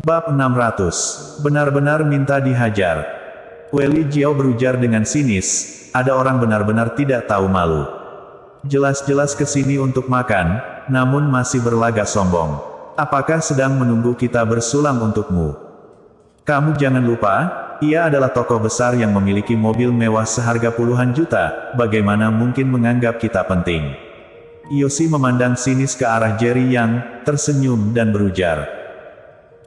Bab 600. Benar-benar minta dihajar. Weli Jiao berujar dengan sinis, ada orang benar-benar tidak tahu malu. Jelas-jelas kesini untuk makan, namun masih berlagak sombong. Apakah sedang menunggu kita bersulam untukmu? Kamu jangan lupa, ia adalah tokoh besar yang memiliki mobil mewah seharga puluhan juta, bagaimana mungkin menganggap kita penting? Yoshi memandang sinis ke arah Jerry yang tersenyum dan berujar.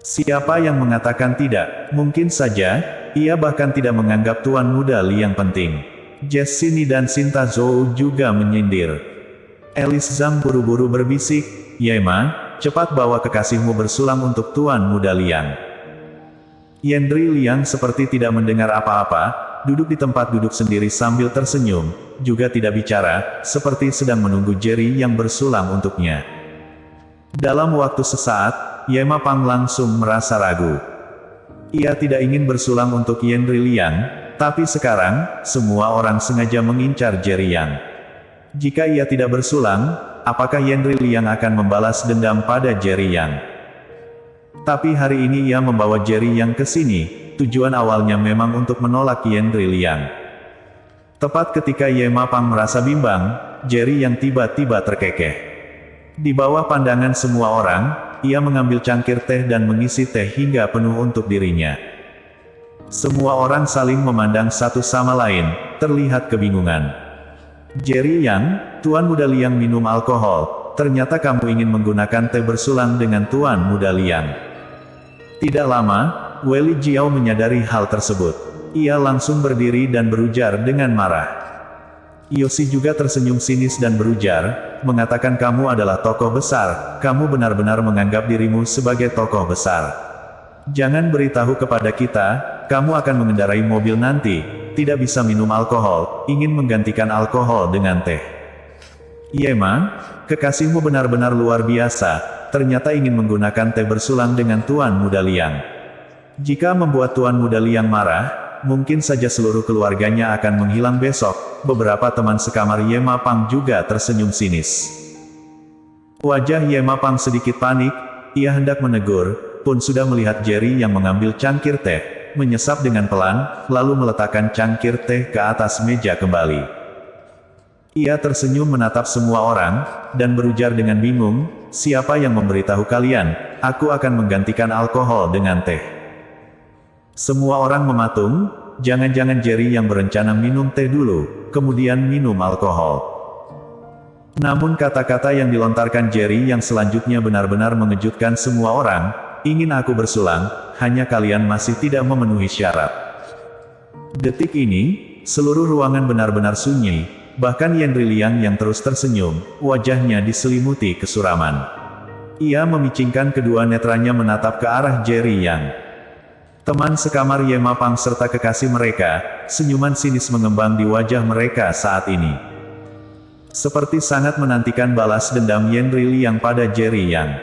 Siapa yang mengatakan tidak? Mungkin saja, ia bahkan tidak menganggap Tuan Muda Li yang penting. Jessie dan Sinta Zhou juga menyindir. Alice Zhang buru-buru berbisik, Yema, cepat bawa kekasihmu bersulam untuk Tuan Muda Liang. Yendri Liang seperti tidak mendengar apa-apa, duduk di tempat duduk sendiri sambil tersenyum, juga tidak bicara, seperti sedang menunggu Jerry yang bersulam untuknya. Dalam waktu sesaat, Yema Pang langsung merasa ragu. Ia tidak ingin bersulam untuk Yendri Liang, tapi sekarang, semua orang sengaja mengincar Jerry Yang. Jika ia tidak bersulam, apakah Yendri Liang akan membalas dendam pada Jerry Yang? Tapi hari ini ia membawa Jerry Yang ke sini, tujuan awalnya memang untuk menolak Yendri Liang. Tepat ketika Yema Pang merasa bimbang, Jerry Yang tiba-tiba terkekeh. Di bawah pandangan semua orang, ia mengambil cangkir teh dan mengisi teh hingga penuh untuk dirinya. Semua orang saling memandang satu sama lain, terlihat kebingungan. Jerry Yang, Tuan Muda Liang minum alkohol, ternyata kamu ingin menggunakan teh bersulam dengan Tuan Muda Liang. Tidak lama, Weli Jiao menyadari hal tersebut. Ia langsung berdiri dan berujar dengan marah. Yoshi juga tersenyum sinis dan berujar, mengatakan kamu adalah tokoh besar, kamu benar-benar menganggap dirimu sebagai tokoh besar. Jangan beritahu kepada kita, kamu akan mengendarai mobil nanti, tidak bisa minum alkohol, ingin menggantikan alkohol dengan teh. Yema, kekasihmu benar-benar luar biasa, ternyata ingin menggunakan teh bersulam dengan Tuan Muda Liang. Jika membuat Tuan Muda Liang marah, mungkin saja seluruh keluarganya akan menghilang besok. Beberapa teman sekamar Yema Pang juga tersenyum sinis. Wajah Yema Pang sedikit panik, ia hendak menegur, pun sudah melihat Jerry yang mengambil cangkir teh, menyesap dengan pelan, lalu meletakkan cangkir teh ke atas meja kembali. Ia tersenyum menatap semua orang, dan berujar dengan bingung, siapa yang memberitahu kalian, aku akan menggantikan alkohol dengan teh. Semua orang mematung, jangan-jangan Jerry yang berencana minum teh dulu, kemudian minum alkohol. Namun kata-kata yang dilontarkan Jerry yang selanjutnya benar-benar mengejutkan semua orang, ingin aku bersulam, hanya kalian masih tidak memenuhi syarat. Detik ini, seluruh ruangan benar-benar sunyi, bahkan Yendri Liang yang terus tersenyum, wajahnya diselimuti kesuraman. Ia memicingkan kedua netranya menatap ke arah Jerry Yang. Teman sekamar Yema Pang serta kekasih mereka, senyuman sinis mengembang di wajah mereka saat ini. Seperti sangat menantikan balas dendam Yendri Liang pada Jerry Yang.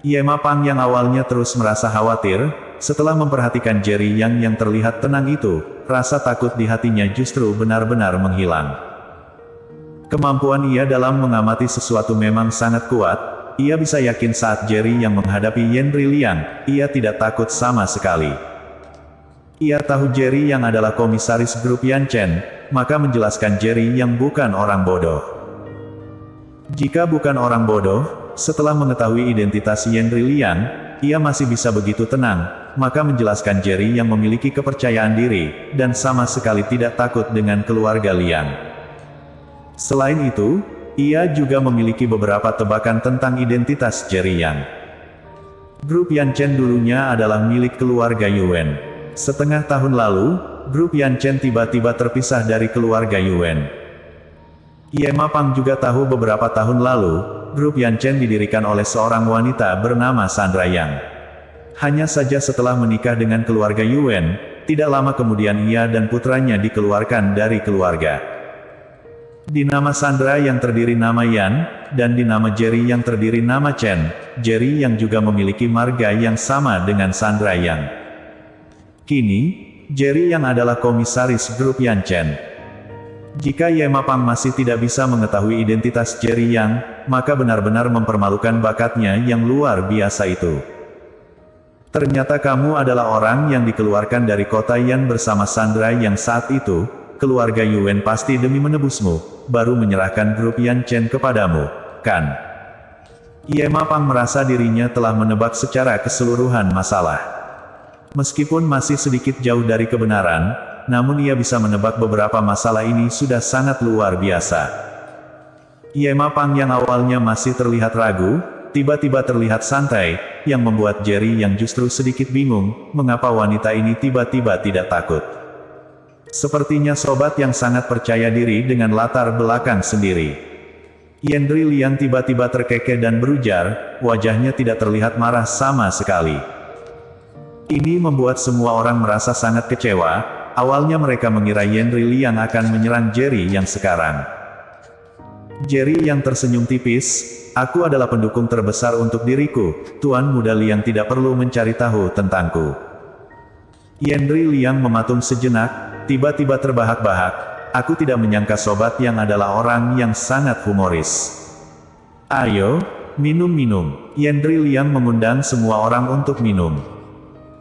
Yema Pang yang awalnya terus merasa khawatir, setelah memperhatikan Jerry Yang terlihat tenang itu, rasa takut di hatinya justru benar-benar menghilang. Kemampuan ia dalam mengamati sesuatu memang sangat kuat. Ia bisa yakin saat Jerry yang menghadapi Yendri Liang, ia tidak takut sama sekali. Ia tahu Jerry yang adalah komisaris grup Yanchen, maka menjelaskan Jerry yang bukan orang bodoh. Jika bukan orang bodoh, setelah mengetahui identitas Yendri Liang, ia masih bisa begitu tenang, maka menjelaskan Jerry yang memiliki kepercayaan diri, dan sama sekali tidak takut dengan keluarga Liang. Selain itu, ia juga memiliki beberapa tebakan tentang identitas Jerry Yang. Grup Yanchen dulunya adalah milik keluarga Yuan. Setengah tahun lalu, grup Yanchen tiba-tiba terpisah dari keluarga Yuan. Yema Pang juga tahu beberapa tahun lalu, grup Yanchen didirikan oleh seorang wanita bernama Sandra Yang. Hanya saja setelah menikah dengan keluarga Yuan, tidak lama kemudian ia dan putranya dikeluarkan dari keluarga. Di nama Sandra yang terdiri nama Yan, dan di nama Jerry yang terdiri nama Chen, Jerry yang juga memiliki marga yang sama dengan Sandra Yang. Kini, Jerry yang adalah komisaris grup Yanchen. Jika Yema Pang masih tidak bisa mengetahui identitas Jerry Yang, maka benar-benar mempermalukan bakatnya yang luar biasa itu. Ternyata kamu adalah orang yang dikeluarkan dari kota Yan bersama Sandra yang saat itu, keluarga Yuan pasti demi menebusmu, baru menyerahkan grup Yan Chen kepadamu, kan? Ye Ma Pang merasa dirinya telah menebak secara keseluruhan masalah. Meskipun masih sedikit jauh dari kebenaran, namun ia bisa menebak beberapa masalah ini sudah sangat luar biasa. Ye Ma Pang yang awalnya masih terlihat ragu, tiba-tiba terlihat santai, yang membuat Jerry yang justru sedikit bingung, mengapa wanita ini tiba-tiba tidak takut. Sepertinya sobat yang sangat percaya diri dengan latar belakang sendiri. Yendri Liang tiba-tiba terkekeh dan berujar, wajahnya tidak terlihat marah sama sekali. Ini membuat semua orang merasa sangat kecewa, awalnya mereka mengira Yendri Liang akan menyerang Jerry yang sekarang. Jerry yang tersenyum tipis, aku adalah pendukung terbesar untuk diriku, Tuan Muda Liang tidak perlu mencari tahu tentangku. Yendri Liang mematung sejenak, tiba-tiba terbahak-bahak, aku tidak menyangka sobat yang adalah orang yang sangat humoris. Ayo, minum-minum. Yendri Liang mengundang semua orang untuk minum.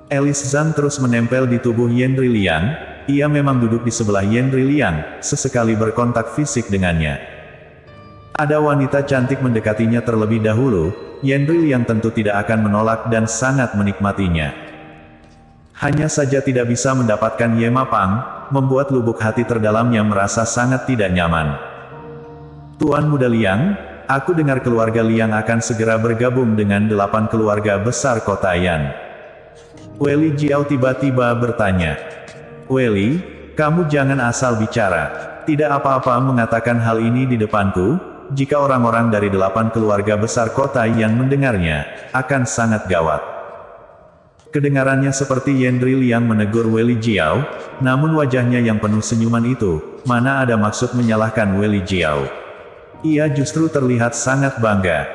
Alice Zhang terus menempel di tubuh Yendri Liang, ia memang duduk di sebelah Yendri Liang, sesekali berkontak fisik dengannya. Ada wanita cantik mendekatinya terlebih dahulu, Yendri Liang tentu tidak akan menolak dan sangat menikmatinya. Hanya saja tidak bisa mendapatkan Ye Ma Pang, membuat lubuk hati terdalamnya merasa sangat tidak nyaman. Tuan Muda Liang, aku dengar keluarga Liang akan segera bergabung dengan 8 keluarga besar kota Yan. Wei Jiao tiba-tiba bertanya. Wei, kamu jangan asal bicara. Tidak apa-apa mengatakan hal ini di depanku. Jika orang-orang dari 8 keluarga besar kota yang mendengarnya, akan sangat gawat. Kedengarannya seperti Yendri Liang menegur Wei Jiao, namun wajahnya yang penuh senyuman itu, mana ada maksud menyalahkan Wei Jiao. Ia justru terlihat sangat bangga.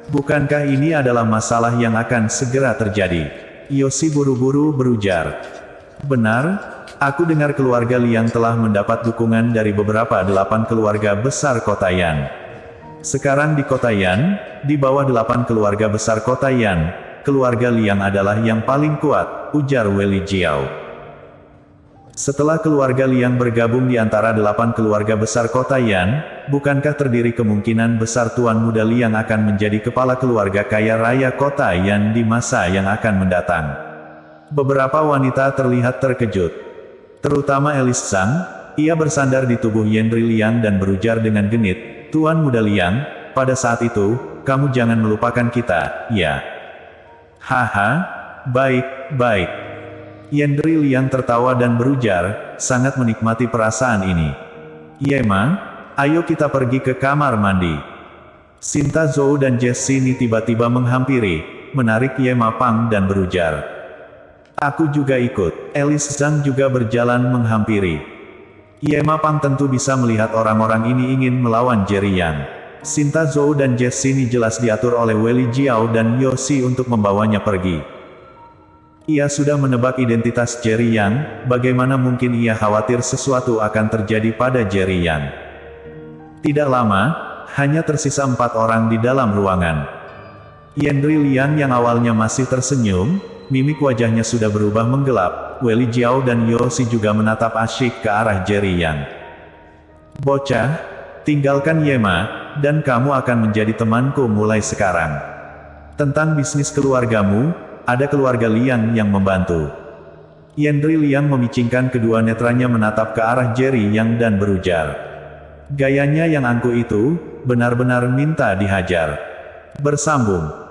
Bukankah ini adalah masalah yang akan segera terjadi? Yoshi buru-buru berujar. Benar, aku dengar keluarga Liang telah mendapat dukungan dari beberapa 8 keluarga besar kota Yan. Sekarang di kota Yan, di bawah 8 keluarga besar kota Yan, keluarga Liang adalah yang paling kuat, ujar Wei Jiao. Setelah keluarga Liang bergabung di antara 8 keluarga besar kota Yan, bukankah terdiri kemungkinan besar Tuan Muda Liang akan menjadi kepala keluarga kaya raya kota Yan di masa yang akan mendatang? Beberapa wanita terlihat terkejut. Terutama Alice Zhang, ia bersandar di tubuh Yendri Liang dan berujar dengan genit, Tuan Muda Liang, pada saat itu, kamu jangan melupakan kita, ya. Haha, baik. Yendri Liang tertawa dan berujar, sangat menikmati perasaan ini. Ye Ma, ayo kita pergi ke kamar mandi. Sinta Zhou dan Jessie Ni tiba-tiba menghampiri, menarik Ye Ma Pang dan berujar. Aku juga ikut. Alice Zhang juga berjalan menghampiri. Ye Ma Pang tentu bisa melihat orang-orang ini ingin melawan Jerry Yang. Sinta Zhou dan Jessie Ni jelas diatur oleh Wei Jiao dan Yoshi untuk membawanya pergi. Ia sudah menebak identitas Jerry Yang, bagaimana mungkin ia khawatir sesuatu akan terjadi pada Jerry Yang. Tidak lama, hanya tersisa 4 orang di dalam ruangan. Yendri Liang yang awalnya masih tersenyum, mimik wajahnya sudah berubah menggelap. Wei Jiao dan Yoshi juga menatap asyik ke arah Jerry Yang. Bocah, tinggalkan Ye Ma, dan kamu akan menjadi temanku mulai sekarang. Tentang bisnis keluargamu, ada keluarga Liang yang membantu. Yendri Liang memicingkan kedua netranya menatap ke arah Jerry Yang dan berujar. Gayanya yang angkuh itu, benar-benar minta dihajar. Bersambung.